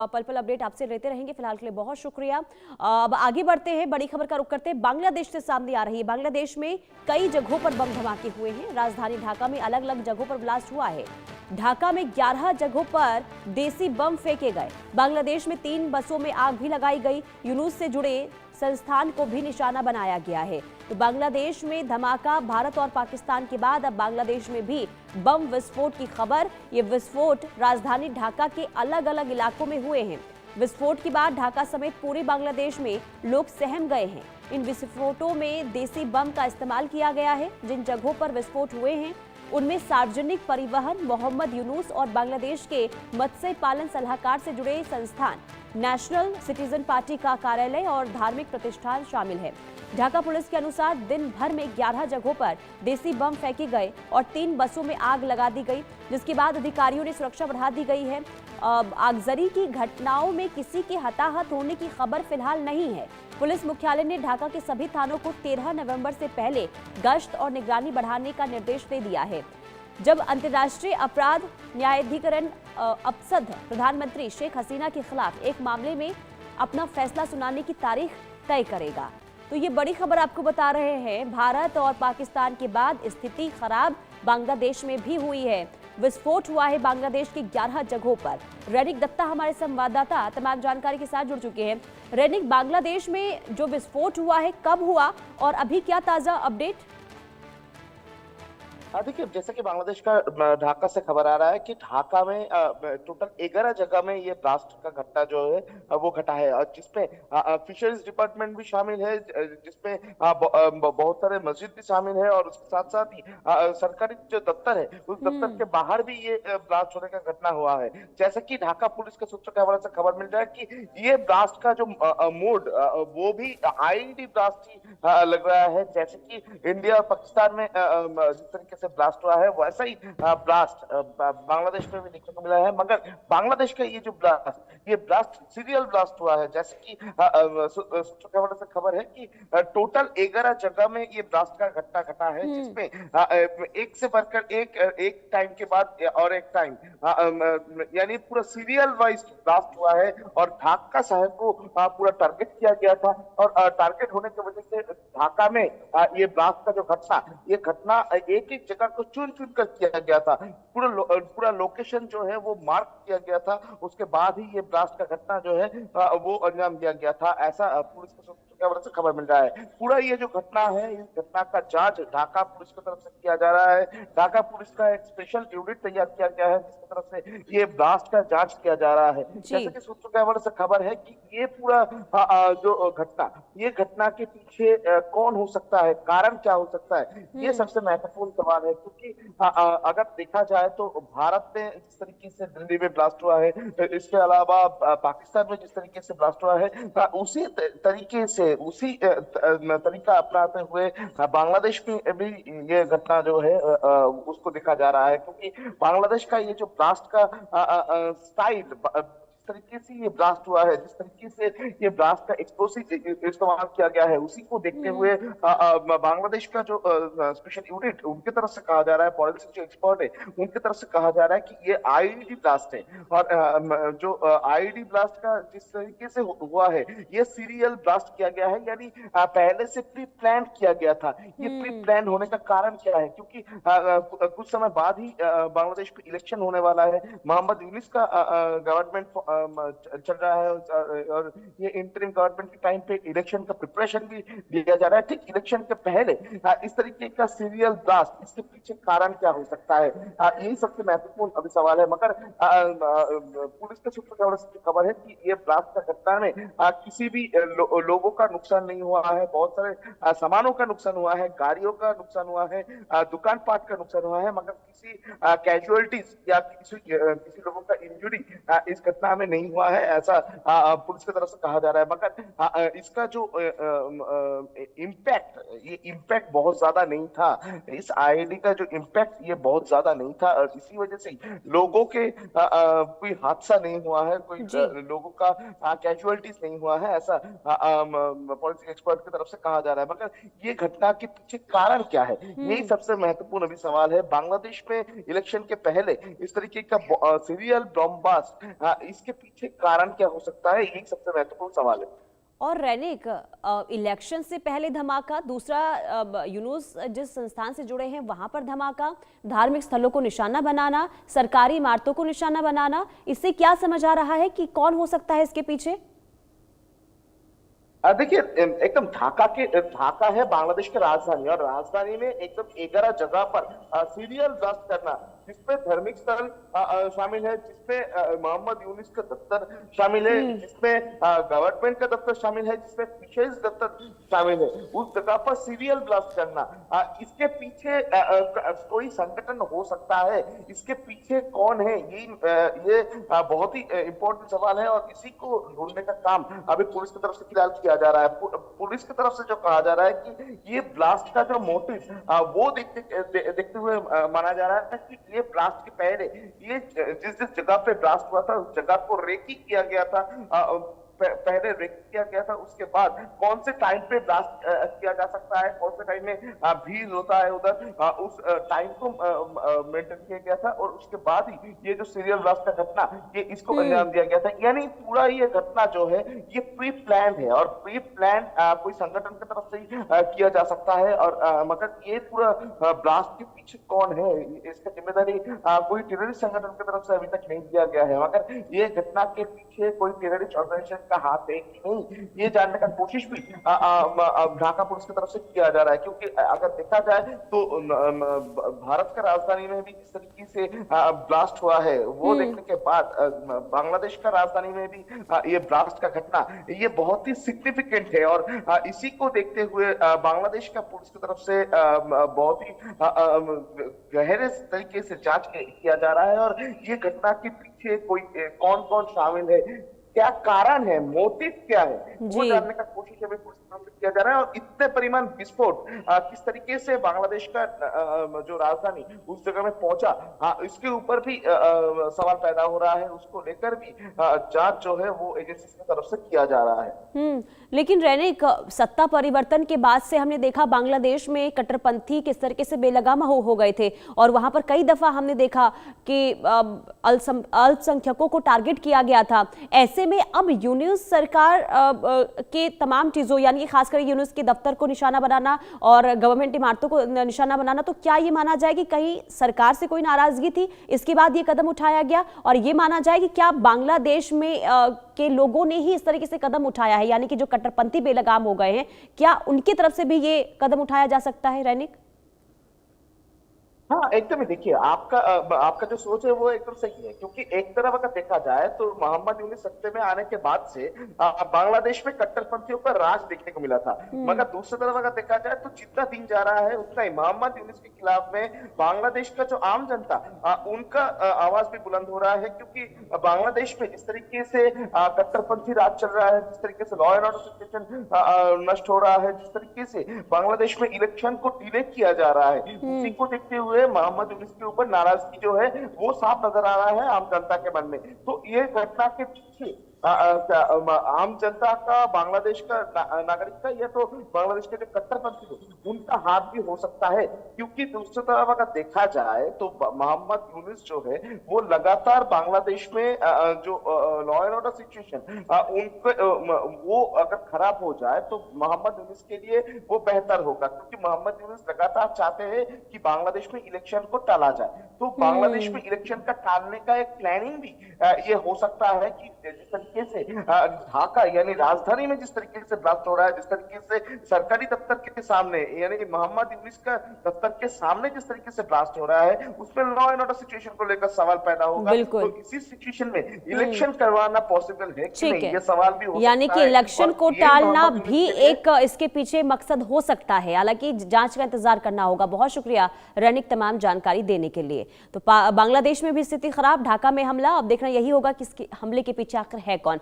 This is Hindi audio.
पल पल अपडेट आपसे लेते रहेंगे। फिलहाल के लिए बहुत शुक्रिया। अब आगे बढ़ते हैं, बड़ी खबर का रुख करते हैं। बांग्लादेश से सामने आ रही है। बांग्लादेश में कई जगहों पर बम धमाके हुए हैं। राजधानी ढाका में अलग अलग जगहों पर ब्लास्ट हुआ है। ढाका में 11 जगहों पर देसी बम फेंके गए। बांग्लादेश में 3 बसों में आग भी लगाई गई। यूनुस से जुड़े संस्थान को भी निशाना बनाया गया है। तो बांग्लादेश में धमाका, भारत और पाकिस्तान के बाद अब बांग्लादेश में भी बम विस्फोट की खबर। ये विस्फोट राजधानी ढाका के अलग अलग इलाकों में हुए हैं। विस्फोट के बाद ढाका समेत पूरे बांग्लादेश में लोग सहम गए हैं। इन विस्फोटों में देसी बम का इस्तेमाल किया गया है। जिन जगहों पर विस्फोट हुए हैं उनमें सार्वजनिक परिवहन, मोहम्मद यूनुस और बांग्लादेश के मत्स्य पालन सलाहकार से जुड़े संस्थान, नेशनल सिटीजन पार्टी का कार्यालय और धार्मिक प्रतिष्ठान शामिल है। ढाका पुलिस के अनुसार दिन भर में 11 जगहों पर देसी बम फेंके गए और 3 बसों में आग लगा दी गई, जिसके बाद अधिकारियों ने सुरक्षा बढ़ा दी गई है। आगजनी की घटनाओं में किसी के हताहत होने की खबर फिलहाल नहीं है। पुलिस मुख्यालय ने ढाका के सभी थानों को 13 नवंबर से पहले गश्त और निगरानी बढ़ाने का निर्देश दे दिया है। जब अंतर्राष्ट्रीय अपराध न्यायाधिकरण अपसद प्रधानमंत्री शेख हसीना के खिलाफ एक मामले में अपना फैसला सुनाने की तारीख तय करेगा। तो ये बड़ी खबर आपको बता रहे हैं। भारत और पाकिस्तान के बाद स्थिति खराब बांग्लादेश में भी हुई है। विस्फोट हुआ है बांग्लादेश की 11 जगहों पर। रैनिक दत्ता हमारे संवाददाता तमाम जानकारी के साथ जुड़ चुके हैं। रैनिक, बांग्लादेश में जो विस्फोट हुआ है कब हुआ और अभी क्या ताजा अपडेट? हाँ, देखिए, जैसे कि बांग्लादेश का ढाका से खबर आ रहा है कि ढाका में टोटल 11 जगह में ये ब्लास्ट का घटना जो है वो घटा है, और जिसपे फिशरीज डिपार्टमेंट भी शामिल है, जिसपे बहुत सारे मस्जिद भी शामिल है, और उसके साथ साथ ही सरकारी जो दफ्तर है उस दफ्तर के बाहर भी ये ब्लास्ट होने का घटना हुआ है। जैसे कि ढाका पुलिस के सूत्रों के हवाले से खबर मिल रहा है कि ये ब्लास्ट का जो मोड वो भी आईईडी ब्लास्ट ही लग रहा है। जैसे कि इंडिया और पाकिस्तान में जिस तरीके से ब्लास्ट हुआ है वैसा ही ब्लास्ट बांग्लादेश में भी देखने को मिला है, मगर बांग्लादेश का ये ब्लास्ट सीरियल ब्लास्ट हुआ है। जैसे कि सूत्रों के हवाले से खबर है कि टोटल 11 जगह में ये ब्लास्ट का घटना घटा है, जिसमें एक से बढ़कर एक टाइम के बाद और एक टाइम, यानी पूरा सीरियल वाइज ब्लास्ट हुआ है, और ढाका शहर को पूरा टारगेट किया गया था, और टारगेट होने की वजह से ढाका में ये ब्लास्ट का जो घटना एक एक जगह को चुन चुन कर किया गया था। पूरा लोकेशन जो है वो मार्क किया गया था, उसके बाद ही ये ब्लास्ट का घटना जो है वो अंजाम दिया गया था, ऐसा पुलिस के सूत्रों से खबर मिल रहा है। पूरा ये जो घटना है, इस घटना का जांच ढाका पुलिस की तरफ से किया जा रहा है। ढाका पुलिस का एक स्पेशल यूनिट तैयार किया गया है, जिसकी तरफ से ये ब्लास्ट का जांच किया जा रहा है। जैसे कि सूत्रों के हवाले से खबर है कि ये पूरा जो ये घटना के पीछे कौन हो सकता है, कारण क्या हो सकता है, ये सबसे महत्वपूर्ण सवाल है। क्योंकि अगर देखा जाए तो भारत में जिस तरीके से दिल्ली में ब्लास्ट हुआ है, इसके अलावा पाकिस्तान में जिस तरीके से ब्लास्ट हुआ है, उसी तरीके से उसी तरीका अपनाते हुए बांग्लादेश में भी ये घटना जो है उसको देखा जा रहा है। क्योंकि बांग्लादेश का ये जो ब्लास्ट का स्टाइल, तरीके से ये ब्लास्ट हुआ है, जिस तरीके से ये ब्लास्ट का एक्सप्लोसिव इस्तेमाल किया गया है, उसी को देखते हुए बांग्लादेश का जो स्पेशल यूनिट उनकी तरफ से कहा जा रहा है, फॉरेंसिक जो एक्सपर्ट है उनकी तरफ से कहा जा रहा है कि ये आईईडी ब्लास्ट है, और जो आईईडी ब्लास्ट का जिस तरीके से हुआ है ये सीरियल ब्लास्ट किया गया है, यानी पहले से प्री प्लान किया गया था। ये प्री प्लान होने का कारण क्या है? क्योंकि कुछ समय बाद ही बांग्लादेश में इलेक्शन होने वाला है। मोहम्मद यूनुस का गवर्नमेंट चल रहा है, और ये इंटरिम गवर्नमेंट के टाइम पे इलेक्शन का प्रिपरेशन भी दिया जा रहा है। ठीक इलेक्शन के पहले इस तरीके का सीरियल ब्लास्ट, इसके पीछे कारण क्या हो सकता है, यही सबसे महत्वपूर्ण अभी सवाल है। मगर पुलिस के सूत्रों की ओर से खबर है कि ये ब्लास्ट का घटना में किसी भी लोगों का नुकसान नहीं हुआ है। बहुत सारे सामानों का नुकसान हुआ है, गाड़ियों का नुकसान हुआ है, दुकान पाट का नुकसान हुआ है, मगर किसी कैजुअलिटीज या किसी लोगों का इंजुरी इस घटना में नहीं हुआ है, ऐसा पुलिस की तरफ से कहा जा रहा है। मगर इसका जो इम्पैक्ट बहुत ज्यादा नहीं था, इस आईडी का जो इम्पैक्ट ये बहुत ज्यादा नहीं था, और इसी वजह से लोगों के कोई हादसा नहीं हुआ है, कोई लोगों का कैजुअलिटीज नहीं हुआ है, ऐसा फॉरेंसिक एक्सपर्ट की तरफ से कहा जा रहा है। मगर ये घटना के पीछे कारण क्या है, यही सबसे महत्वपूर्ण अभी सवाल है। बांग्लादेश में इलेक्शन के पहले इस तरीके का सीरियल बॉम्बास्ट, इसके पीछे कारण क्या हो सकता है, यही सबसे महत्वपूर्ण सवाल है। और रैनिक, इलेक्शन से पहले धमाका, दूसरा यूनुस जिस संस्थान से जुड़े हैं वहां पर धमाका, धार्मिक स्थलों को निशाना बनाना, सरकारी इमारतों को निशाना बनाना, इससे क्या समझ आ रहा है कि कौन हो सकता है इसके पीछे? देखिए, एकदम ढाका है बांग्लादेश की राजधानी, और राजधानी में एकदम 11 जगह पर सीरियल ब्लास्ट करना, जिसपे धार्मिक स्थल शामिल है, जिसपे मोहम्मद यूनुस का दफ्तर शामिल है, जिसमें गवर्नमेंट का दफ्तर शामिल है, जिसमें फिशरीज दफ्तर शामिल है, उस जगह पर सीरियल ब्लास्ट करना, इसके पीछे कोई संगठन हो सकता है, इसके पीछे कौन है, ये बहुत ही इंपॉर्टेंट सवाल है, और इसी को ढूंढने का काम अभी पुलिस की तरफ से फिलहाल किया जा रहा है। पुलिस की तरफ से जो कहा जा रहा है कि ये ब्लास्ट का जो मोटिव वो देखते हुए माना जा रहा है कि ये ब्लास्ट के पहले ये जिस जगह पे ब्लास्ट हुआ था उस जगह को रेकी किया गया था, पहले रेक किया गया था, उसके बाद कौन से टाइम पे ब्लास्ट किया जा सकता है, कौन से टाइम में भीड़ होता है उधर, उस टाइम को मेंटेन किया गया था, और उसके बाद ही ये जो सीरियल ब्लास्ट का घटना ये इसको अंजाम दिया गया था। यानी पूरा ये घटना जो है ये प्री प्लान है, और प्री प्लान कोई संगठन की तरफ से ही किया जा सकता है, और मगर ये पूरा ब्लास्ट के पीछे कौन है, इसका जिम्मेदारी कोई टेररिस्ट संगठन की तरफ से अभी तक नहीं दिया गया है, मगर ये घटना के पीछे कोई टेररिस्ट ऑर्गेनाइजेशन का हाथ है कि नहीं, ये जानने का कोशिश भी ढाका पुलिस की तरफ से किया जा रहा है। क्योंकि अगर देखा जाए तो भारत का राजधानी में भी जिस तरीके से ब्लास्ट हुआ है वो देखने के बाद बांग्लादेश का राजधानी में भी ये ब्लास्ट का घटना ये बहुत ही सिग्निफिकेंट है, और इसी को देखते हुए बांग्लादेश का पुलिस की तरफ से बहुत ही गहरे तरीके से जांच किया जा रहा है, और ये घटना के पीछे कोई कौन कौन शामिल है, क्या कारण है, मोटिव क्या है, वो जानने का कोशिश अभी पुलिस की तरफ से किया जा रहा है। और इतने परिमाण विस्फोट किस तरीके से बांग्लादेश का जो राजधानी उस जगह में पहुंचा, इसके ऊपर भी सवाल पैदा हो रहा है, उसको लेकर भी जांच जो है वो एजेंसी की तरफ से किया जा रहा है। लेकिन रैनिक, सत्ता परिवर्तन के बाद से हमने देखा बांग्लादेश में कट्टरपंथी किस तरीके से बेलगाम हो गए थे, और वहां पर कई दफा हमने देखा कि अल्पसंख्यकों को टारगेट किया गया था। ऐसे में अब यूनुस सरकार के तमाम चीजों, यानी खासकर यूनुस के दफ्तर को निशाना बनाना और गवर्नमेंट इमारतों को निशाना बनाना, तो क्या ये माना जाए कि कहीं सरकार से कोई नाराजगी थी, इसके बाद ये कदम उठाया गया, और ये माना जाए कि क्या बांग्लादेश में के लोगों ने ही इस तरीके से कदम उठाया है, यानी कि जो कट्टरपंथी बेलगाम हो गए हैं, क्या उनकी तरफ से भी ये कदम उठाया जा सकता है रैनिक? हाँ, एकदम ही देखिए, आपका जो सोच है वो एकदम सही है, क्योंकि एक तरफ अगर देखा जाए तो मोहम्मद यूनुस सत्ते में आने के बाद से बांग्लादेश में कट्टरपंथियों का राज देखने को मिला था, मगर दूसरी तरफ अगर देखा जाए तो जितना दिन जा रहा है उतना ही मोहम्मद यूनुस के खिलाफ में बांग्लादेश का जो आम जनता उनका आवाज भी बुलंद हो रहा है, क्योंकि बांग्लादेश में जिस तरीके से कट्टरपंथी राज चल रहा है, जिस तरीके से लॉ एंड ऑर्डर सिचुएशन नष्ट हो रहा है, जिस तरीके से बांग्लादेश में इलेक्शन को डिले किया जा रहा है, उसी को देखते हुए मोहम्मद यूनुस के ऊपर नाराजगी जो है वो साफ नजर आ रहा है आम जनता के मन में। तो ये घटना के पीछे आम जनता का, बांग्लादेश का नागरिक का, या तो बांग्लादेश के जो कट्टरपंथी उनका हाथ भी हो सकता है, क्योंकि दूसरी तरफ अगर देखा जाए तो मोहम्मद यूनुस जो है वो लगातार बांग्लादेश में जो लॉ एंड ऑर्डर सिचुएशन वो अगर खराब हो जाए तो मोहम्मद यूनुस के लिए वो बेहतर होगा, क्योंकि मोहम्मद यूनुस लगातार चाहते हैं कि बांग्लादेश में इलेक्शन को टाला जाए। तो बांग्लादेश में इलेक्शन का टालने का एक प्लानिंग भी ये हो सकता है कि जिस तरीके से ढाका यानी राजधानी में जिस तरीके से ब्लास्ट हो रहा है, जिस तरीके से सरकारी दफ्तर के सामने यानी मोहम्मद यूनुस का दफ्तर के सामने जिस तरीके से ब्लास्ट हो रहा है, उसमें लॉ एंड ऑर्डर सिचुएशन को लेकर सवाल पैदा होगा। तो इसी सिचुएशन में इलेक्शन करवाना पॉसिबल है कि नहीं, ये सवाल भी हो यानी कि इलेक्शन को टालना भी एक इसके पीछे मकसद हो सकता है। हालांकि जांच का इंतजार करना होगा। बहुत शुक्रिया रैनिक तमाम जानकारी देने के लिए। तो बांग्लादेश में भी स्थिति खराब, ढाका में हमला, अब देखना यही होगा कि इसके हमले के पीछे आखिर है कौन।